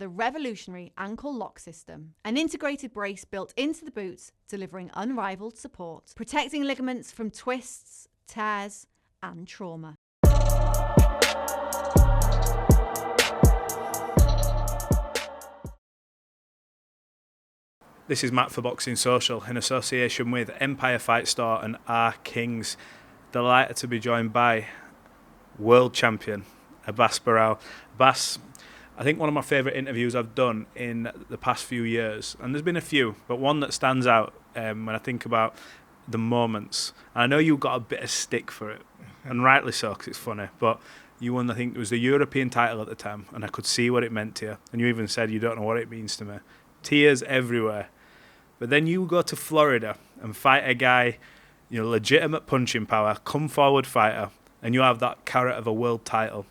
the revolutionary ankle lock system, an integrated brace built into the boots, delivering unrivaled support, protecting ligaments from twists, tears, and trauma. This is Matt for Boxing Social in association with Empire Fight Store and R Kings. Delighted to be joined by world champion Abass Baraou. Abass, I think one of my favourite interviews I've done in the past few years, and there's been a few, but one that stands out when I think about the moments. And I know you got a bit of stick for it, and rightly so, because it's funny, but you won, I think it was the European title at the time, and I could see what it meant to you. And you even said you don't know what it means to me. Tears everywhere. But then you go to Florida and fight a guy, legitimate punching power, come forward fighter, and you have that carrot of a world title.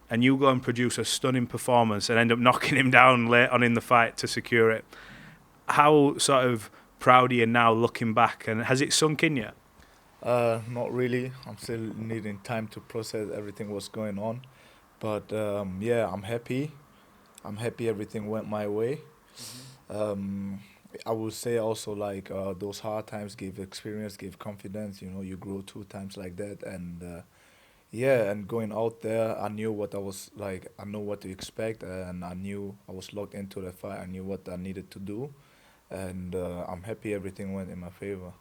And you go and produce a stunning performance and end up knocking him down late on in the fight to secure it. How sort of proud are you now looking back, and has it sunk in yet? Not really. I'm still needing time to process everything what's going on. But yeah, I'm happy. I'm happy everything went my way. I would say also like those hard times give experience, give confidence. You grow 2 times like that, and yeah, and going out there, I knew what I was like. I know what to expect, and I knew I was locked into the fight. I knew what I needed to do, and I'm happy everything went in my favor.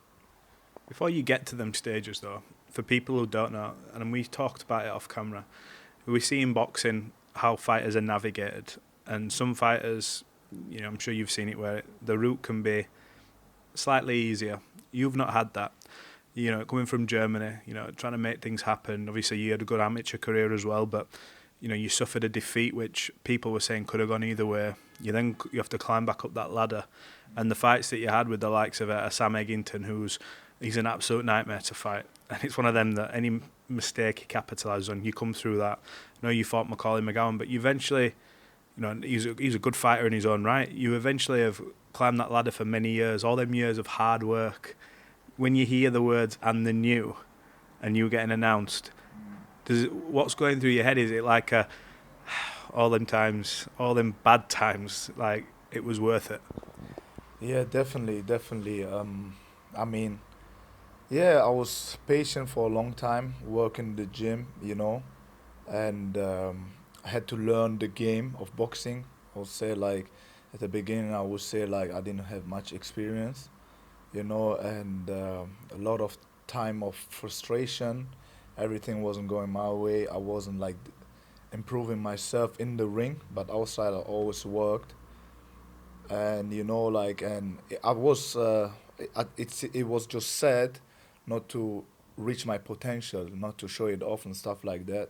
Before you get to them stages, though, for people who don't know, and we talked about it off camera, we see in boxing how fighters are navigated, and some fighters, I'm sure you've seen it, where the route can be slightly easier. You've not had that. Coming from Germany, trying to make things happen. Obviously, you had a good amateur career as well, but, you suffered a defeat which people were saying could have gone either way. You have to climb back up that ladder. And the fights that you had with the likes of Sam Eggington, he's an absolute nightmare to fight. And it's one of them that any mistake he capitalises on, you come through that. I know you fought Macaulay McGowan, but you eventually... he's a good fighter in his own right. You eventually have climbed that ladder for many years, all them years of hard work. When you hear the words "and the new," and you getting announced, what's going through your head? Is it like all them times, all them bad times, like it was worth it? Yeah, definitely. I mean, yeah, I was patient for a long time, working the gym, and I had to learn the game of boxing. I would say like at the beginning, I would say like I didn't have much experience, and a lot of time of frustration. Everything wasn't going my way. I wasn't like improving myself in the ring, but outside I always worked. And and I was it was just sad not to reach my potential, not to show it off and stuff like that.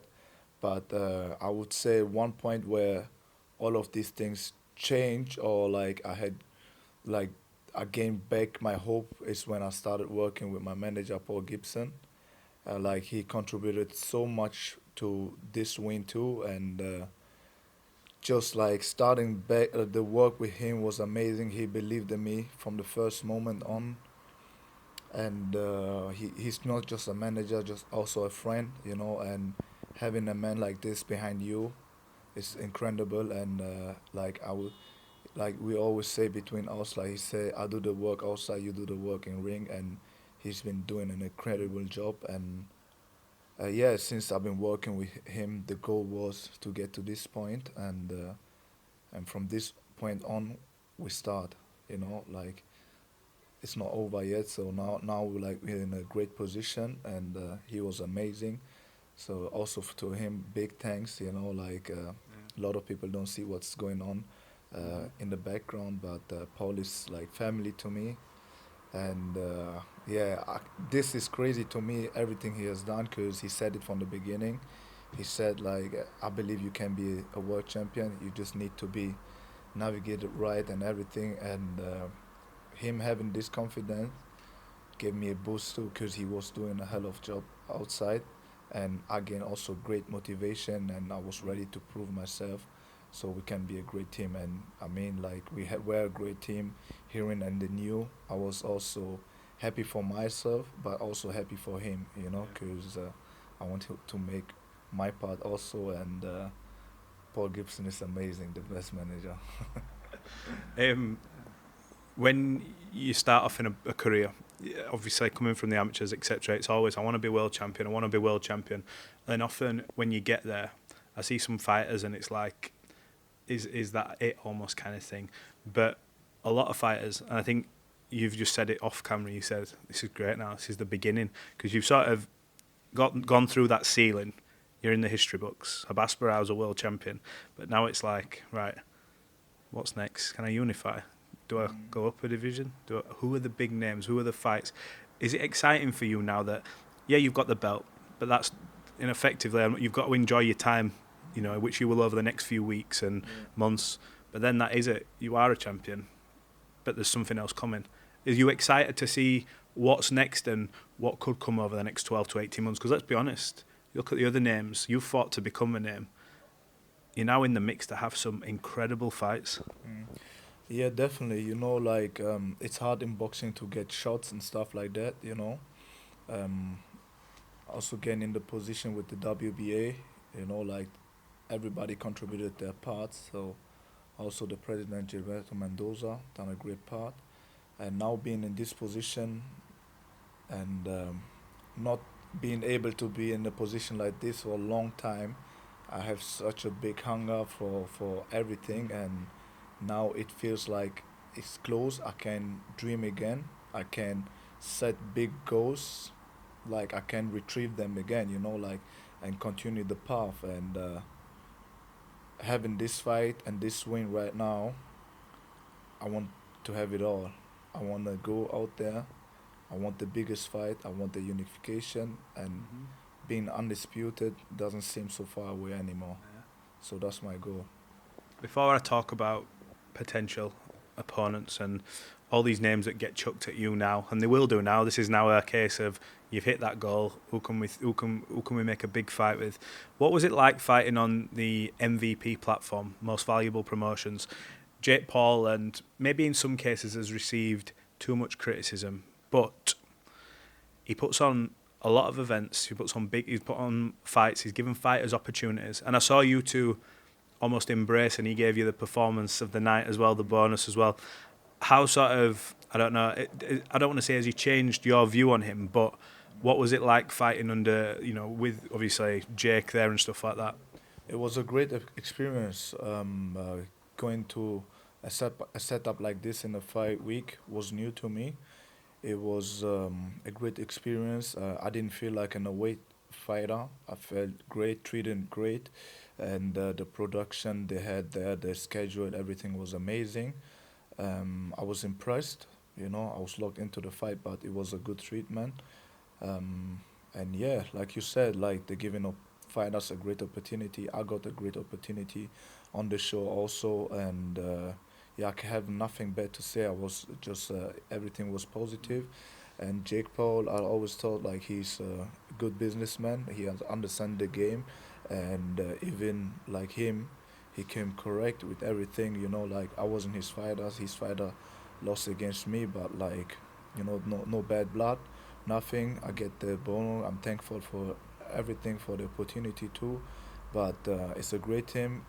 But I would say one point where all of these things changed, or like like I gained back my hope, is when I started working with my manager Paul Gibson. Like he contributed so much to this win too, and just like starting back the work with him was amazing. He believed in me from the first moment on, and he's not just a manager, just also a friend, and having a man like this behind you is incredible. And like I would, like we always say between us, like he say, I do the work outside, you do the work in ring, and he's been doing an incredible job. And yeah, since I've been working with him, the goal was to get to this point, and from this point on, we start. Like it's not over yet. So now we're in a great position, and he was amazing. So also to him, big thanks. Like a lot of people don't see what's going on in the background, but Paul is like family to me, and yeah, this is crazy to me. Everything he has done, because he said it from the beginning. He said like, I believe you can be a world champion. You just need to be navigated right and everything. And him having this confidence gave me a boost too, because he was doing a hell of job outside, and again also great motivation, and I was ready to prove myself, so we can be a great team. And I mean, like we're a great team here in the new. I was also happy for myself, but also happy for him, because I want to make my part also. And Paul Gibson is amazing, the best manager. When you start off in a career, obviously coming from the amateurs, etc., it's always, I want to be world champion, I want to be world champion. And often when you get there, I see some fighters and it's like, is that it almost kind of thing. But a lot of fighters, and I think you've just said it off camera, you said, this is great now, this is the beginning, because you've sort of gone through that ceiling, you're in the history books, Abass Baraw's a world champion, but now it's like, right, what's next? Can I unify? Do I go up a division? Who are the big names? Who are the fights? Is it exciting for you now that, yeah, you've got the belt, but that's ineffectively, you've got to enjoy your time, you know, which you will over the next few weeks and months. But then that is it. You are a champion, but there's something else coming. Are you excited to see what's next and what could come over the next 12 to 18 months? Because let's be honest, you look at the other names, you've fought to become a name. You're now in the mix to have some incredible fights. Yeah, definitely. You know, like, it's hard in boxing to get shots and stuff like that, you know. Also getting in the position with the WBA, you know, like, everybody contributed their parts. So also the president, Gilberto Mendoza, done a great part. And now being in this position and not being able to be in a position like this for a long time, I have such a big hunger for everything, and now it feels like it's close. I can dream again. I can set big goals, like I can retrieve them again, you know, like, and continue the path. And having this fight and this win right now, I want to have it all. I want to go out there. I want the biggest fight. I want the unification, and being undisputed doesn't seem so far away anymore. Yeah. So that's my goal. Before I talk about potential opponents and all these names that get chucked at you now, and they will do now, this is now a case of you've hit that goal, who can we make a big fight with? What was it like fighting on the MVP platform, Most Valuable Promotions? Jake Paul, and maybe in some cases has received too much criticism, but he puts on a lot of events, he's put on fights, he's given fighters opportunities, and I saw you two almost embrace, and he gave you the performance of the night as well, the bonus as well. How sort of, I don't know, I don't want to say has he changed your view on him, but what was it like fighting under, you know, with obviously Jake there and stuff like that? It was a great experience. Going to a setup like this in a fight week was new to me. It was a great experience. I didn't feel like an away fighter. I felt great, treated great, and the production they had there, the schedule, everything was amazing. I was impressed. You know, I was locked into the fight, but it was a good treatment. And yeah, like you said, like they're giving up fighters a great opportunity. I got a great opportunity on the show also, and yeah, I have nothing bad to say. I was just everything was positive. And Jake Paul, I always thought like he's a good businessman. He understands the game, and even like him, he came correct with everything. You know, like I wasn't his fighter. His fighter lost against me, but like, you know, no bad blood, nothing. I get the bonus. I'm thankful for everything, for the opportunity too. But it's a great thing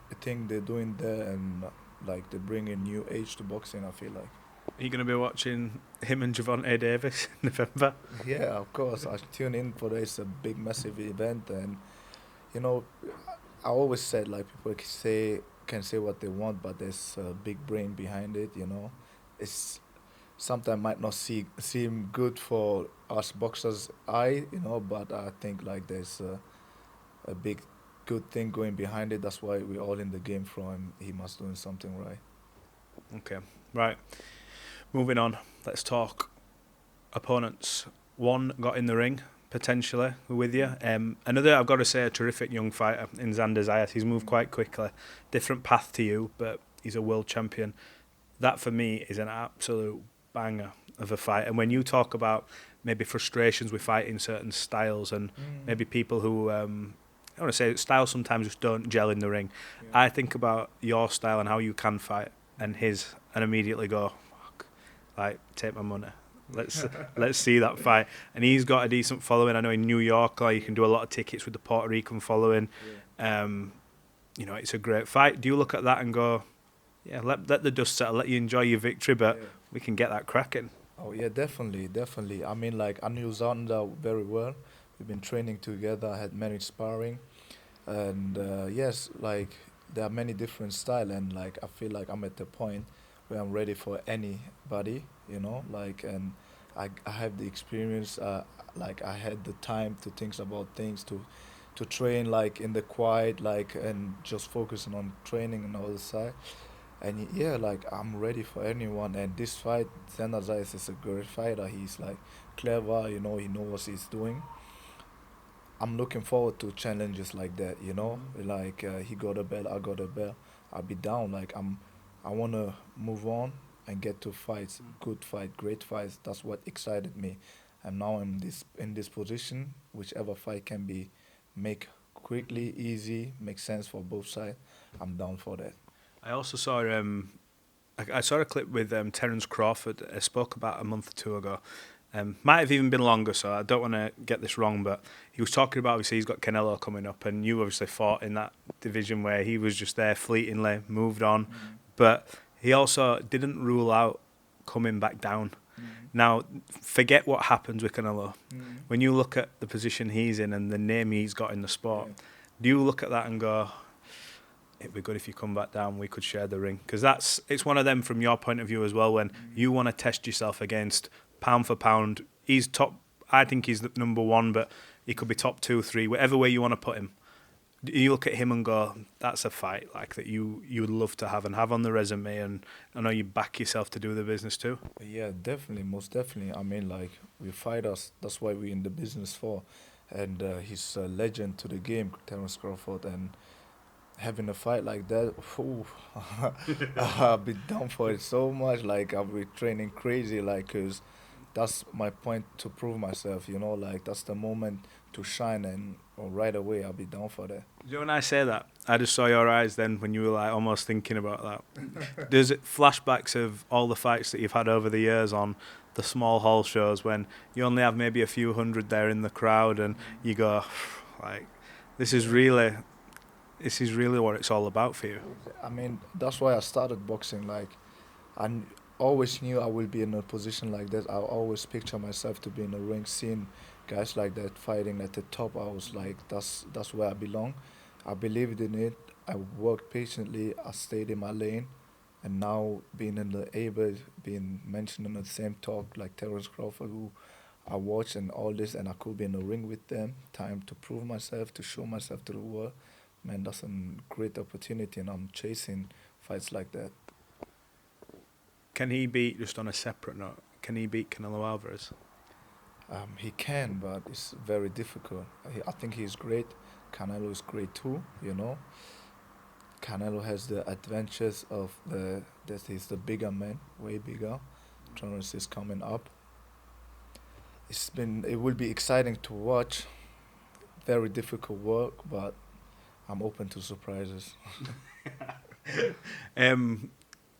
they're doing there, and like they bring a new age to boxing, I feel like. Are you going to be watching him and Gervonta Davis in November? Yeah, of course. I tune in for this. It's a big, massive event, and you know, I always said like people can say what they want, but there's a big brain behind it. You know, it's sometimes might not seem good for us boxers' eye, you know, but I think like there's a big good thing going behind it. That's why we're all in the game for him. He must doing something right. Okay, right. Moving on, let's talk opponents. One got in the ring, potentially, with you. Another, I've got to say, a terrific young fighter in Xander Zayat. He's moved quite quickly. Different path to you, but he's a world champion. That, for me, is an absolute banger of a fight. And when you talk about maybe frustrations with fighting certain styles and maybe people who, I want to say, styles sometimes just don't gel in the ring. Yeah. I think about your style and how you can fight and his, and immediately go, like, take my money. Let's see that fight. And he's got a decent following. I know in New York, like, you can do a lot of tickets with the Puerto Rican following. You you know, it's a great fight. Do you look at that and go, yeah, let the dust settle, let you enjoy your victory, but Yeah. we can get that cracking? Oh yeah, definitely, definitely. I mean, like I knew Zonda very well. We've been training together. I had many sparring, and yes, like there are many different style, and like I feel like I'm at the point where I'm ready for anybody, you know, like and I have the experience. Like I had the time to think about things to train like in the quiet, like and just focusing on training and all the side. And yeah, like I'm ready for anyone. And this fight, Xander Zayas is a great fighter. He's like clever, you know. He knows what he's doing. I'm looking forward to challenges like that, you know. Like he got a belt, I got a belt. I'll be down. Like I wanna move on and get to fights, good fight, great fights. That's what excited me. And now I'm in this position. Whichever fight can be make quickly, easy, make sense for both sides. I'm down for that. I also saw I saw a clip with Terence Crawford. I spoke about a month or two ago. Might have even been longer, so I don't want to get this wrong, but he was talking about, obviously, he's got Canelo coming up, and you obviously fought in that division where he was just there fleetingly, moved on, but he also didn't rule out coming back down. Now, forget what happens with Canelo. When you look at the position he's in and the name he's got in the sport, do you look at that and go, it'd be good if you come back down, we could share the ring? Because it's one of them from your point of view as well, when you want to test yourself against pound for pound. He's top, I think he's the number one, but he could be top 2, 3, whatever way you want to put him. You look at him and go, that's a fight like that you would love to have and have on the resume, and I know you back yourself to do the business too. Yeah, definitely, most definitely. I mean, like we fighters. That's why we're in the business for. And he's a legend to the game, Terence Crawford. And having a fight like that, whew, I'll be down for it so much. Like I'll be training crazy, like 'cause that's my point to prove myself. You know, like that's the moment to shine, and right away I'll be down for that. You know, when I say that, I just saw your eyes then when you were like almost thinking about that. There's flashbacks of all the fights that you've had over the years on the small hall shows when you only have maybe a few hundred there in the crowd, and you go, like, this is really what it's all about for you. I mean, that's why I started boxing. Like, always knew I will be in a position like that. I always picture myself to be in a ring, seeing guys like that fighting at the top. I was like, that's where I belong. I believed in it. I worked patiently. I stayed in my lane, and now being in the able, being mentioned in the same talk like Terence Crawford, who I watch and all this, and I could be in the ring with them. Time to prove myself, to show myself to the world. Man, that's a great opportunity, and I'm chasing fights like that. Can he beat, just on a separate note, can he beat Canelo Alvarez? He can, but it's very difficult. I think he's great. Canelo is great too, you know. Canelo has the advantages of that he's the bigger man, way bigger. Terence is coming up. It will be exciting to watch. Very difficult work, but I'm open to surprises.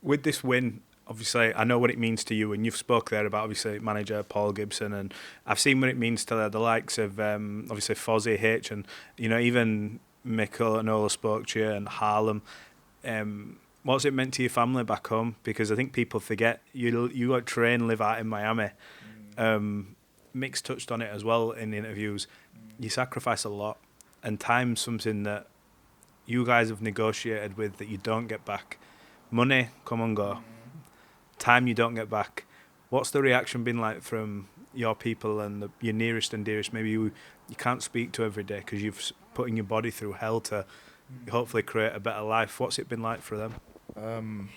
With this win, obviously, I know what it means to you, and you've spoke there about, obviously, manager Paul Gibson, and I've seen what it means to the likes of, obviously, Fozzie H, and, you know, even Mikkel and Ola spoke to you, and Harlem. What's it meant to your family back home? Because I think people forget, you got train, live out in Miami. Mick's touched on it as well in the interviews. You sacrifice a lot, and time's something that you guys have negotiated with that you don't get back. Money, come and go. Time you don't get back. What's the reaction been like from your people and your nearest and dearest? Maybe you can't speak to every day because you've putting your body through hell to hopefully create a better life. What's it been like for them?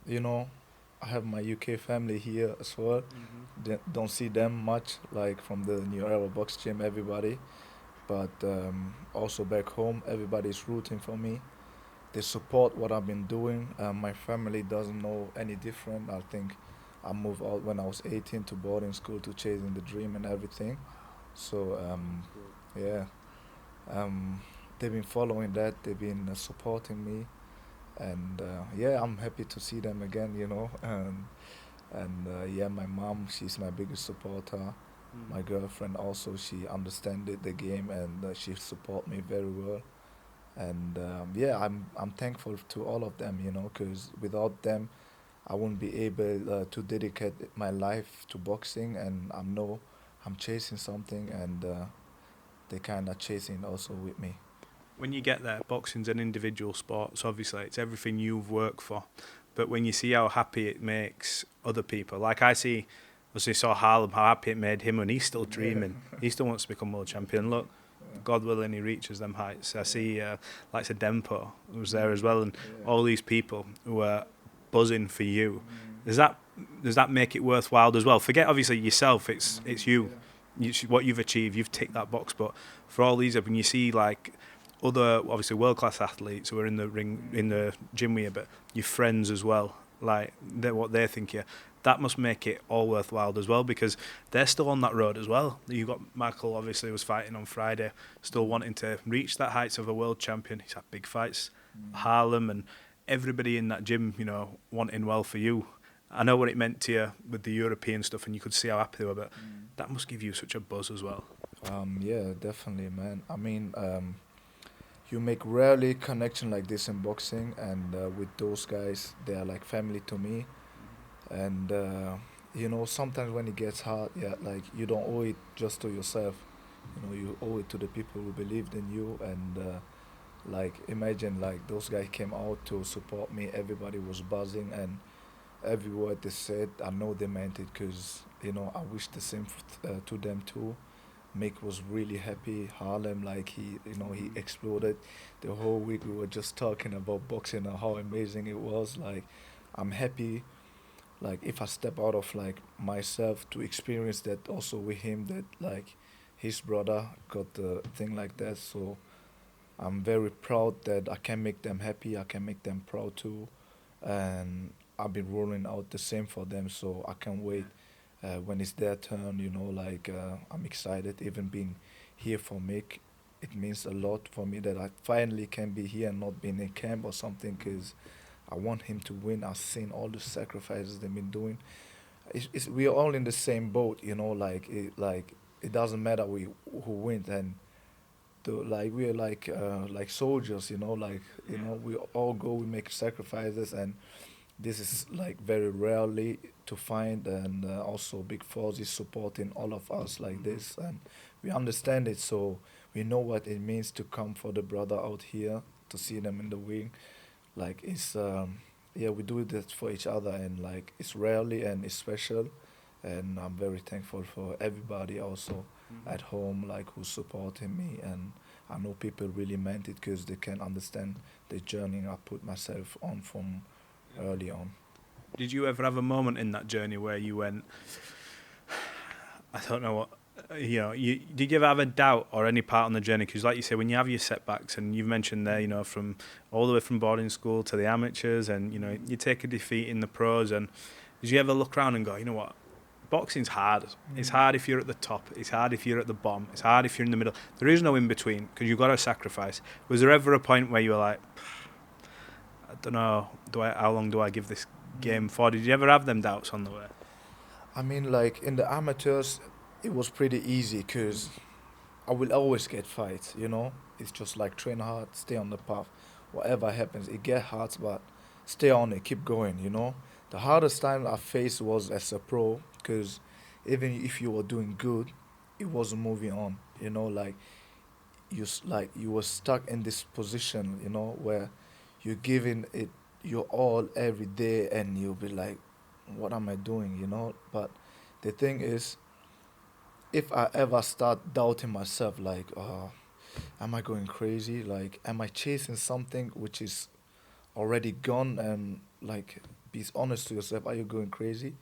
You know, I have my UK family here as well. Don't see them much, like from the New Era Box Gym, everybody. But also back home, everybody's rooting for me. They support what I've been doing. My family doesn't know any different. I think I moved out when I was 18 to boarding school to chasing the dream and everything. So, yeah. They've been following that. They've been supporting me. And yeah, I'm happy to see them again, you know. And yeah, my mom, she's my biggest supporter. My girlfriend also, she understands the game, and she support me very well. And yeah, I'm thankful to all of them, you know, because without them, I wouldn't be able to dedicate my life to boxing, and I know I'm chasing something, and they kind of chasing also with me. When you get there, boxing's an individual sport, so obviously it's everything you've worked for. But when you see how happy it makes other people, like I see, as we saw Harlem, how happy it made him, and he's still dreaming. He still wants to become world champion. Look, God willing, he reaches them heights. I see, like I Dempo, who was there as well, and all these people who are buzzing for you. Does that make it worthwhile as well? Forget obviously yourself. It's you. What you've achieved. You've ticked that box. But for all these, when you see like other obviously world class athletes who are in the ring in the gym with you, but your friends as well, like what they think here, that must make it all worthwhile as well, because they're still on that road as well. You've got Michael, obviously, was fighting on Friday, still wanting to reach that heights of a world champion. He's had big fights, Harlem, and everybody in that gym, you know, wanting well for you. I know what it meant to you with the European stuff, and you could see how happy they were, but that must give you such a buzz as well. Yeah, definitely, man. I mean, you make rarely connection like this in boxing, and with those guys, they are like family to me. And you know, sometimes when it gets hard, yeah, like you don't owe it just to yourself. You know, you owe it to the people who believed in you. And like imagine like those guys came out to support me. Everybody was buzzing, and every word they said, I know they meant it, because you know I wish the same to them too. Mick was really happy. Harlem, like he exploded. The whole week we were just talking about boxing and how amazing it was. Like, I'm happy. Like, if I step out of like myself to experience that also with him, that like his brother got the thing like that. So I'm very proud that I can make them happy. I can make them proud too, and I've been rolling out the same for them. So I can't wait when it's their turn. You know, like I'm excited. Even being here for Mick, it means a lot for me that I finally can be here and not being in camp or something. Cause I want him to win. I've seen all the sacrifices they've been doing. We're all in the same boat. You know, like it doesn't matter who wins, and like we're like soldiers, you know, like you know we all go, we make sacrifices, and this is like very rarely to find. And also Big Foz is supporting all of us like this, and we understand it. So we know what it means to come for the brother out here, to see them in the wing. Like it's yeah, we do this for each other, and like it's rarely and it's special. And I'm very thankful for everybody also at home, like who's supporting me. And I know people really meant it, because they can understand the journey I put myself on from early on. Did you ever have a moment in that journey where you went, I don't know what, did you ever have a doubt or any part on the journey? Because like you say, when you have your setbacks, and you've mentioned there, you know, from all the way from boarding school to the amateurs, and, you know, you take a defeat in the pros, and did you ever look around and go, you know what, boxing's hard. It's hard if you're at the top. It's hard if you're at the bottom. It's hard if you're in the middle. There is no in between, because you've got to sacrifice. Was there ever a point where you were like, I don't know, how long do I give this game for? Did you ever have them doubts on the way? I mean, like in the amateurs, it was pretty easy, because I will always get fights, you know? It's just like train hard, stay on the path. Whatever happens, it get hard, but stay on it, keep going, you know? The hardest time I faced was as a pro, because even if you were doing good, it wasn't moving on, you know? Like, like you were stuck in this position, you know, where you're giving it your all every day, and you'll be like, what am I doing, you know? But the thing is, if I ever start doubting myself, like, am I going crazy? Like, am I chasing something which is already gone? And like, be honest to yourself, are you going crazy?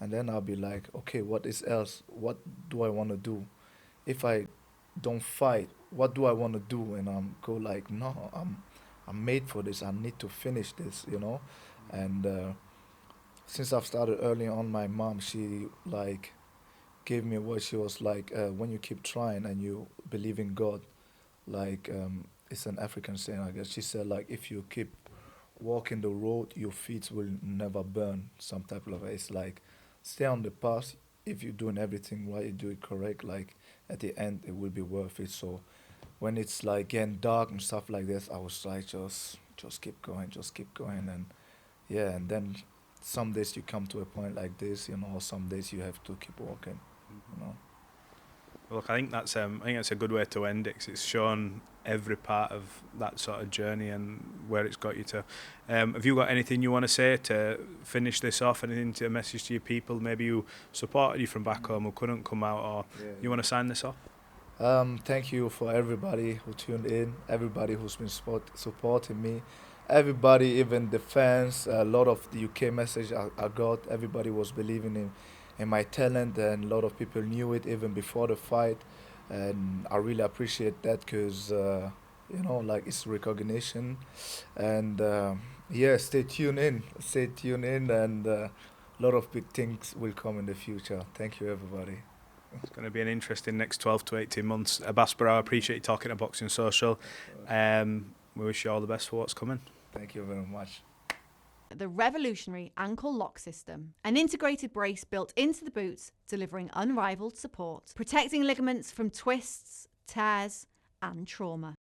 And then I'll be like, okay, what is else? What do I want to do? If I don't fight, what do I want to do? And I'm go like, no, I'm made for this. I need to finish this, you know. And since I've started early on, my mom, she like gave me a word. She was like, when you keep trying and you believe in God, like it's an African saying, I guess. She said like, if you keep walking the road, your feet will never burn. Some type of it's like, stay on the path. If you're doing everything right, you do it correct. Like at the end, it will be worth it. So when it's like getting dark and stuff like this, I was like, just keep going, and yeah, and then some days you come to a point like this, you know, some days you have to keep walking, you know. Look, I think that's a good way to end it, 'cause it's shown every part of that sort of journey and where it's got you to. Have you got anything you want to say to finish this off? Anything to message to your people, maybe who supported you from back home who couldn't come out, or you want to sign this off? Thank you for everybody who tuned in, everybody who's been supporting me, everybody, even the fans. A lot of the UK message I got. Everybody was believing in my talent, and a lot of people knew it even before the fight, and I really appreciate that because you know, like, it's recognition, and yeah, stay tuned in, and a lot of big things will come in the future. Thank you, everybody. It's going to be an interesting next 12 to 18 months. Abass Baraou, I appreciate you talking to Boxing Social. We wish you all the best for what's coming. Thank you very much. The revolutionary ankle lock system, an integrated brace built into the boots, delivering unrivaled support, protecting ligaments from twists, tears, and trauma.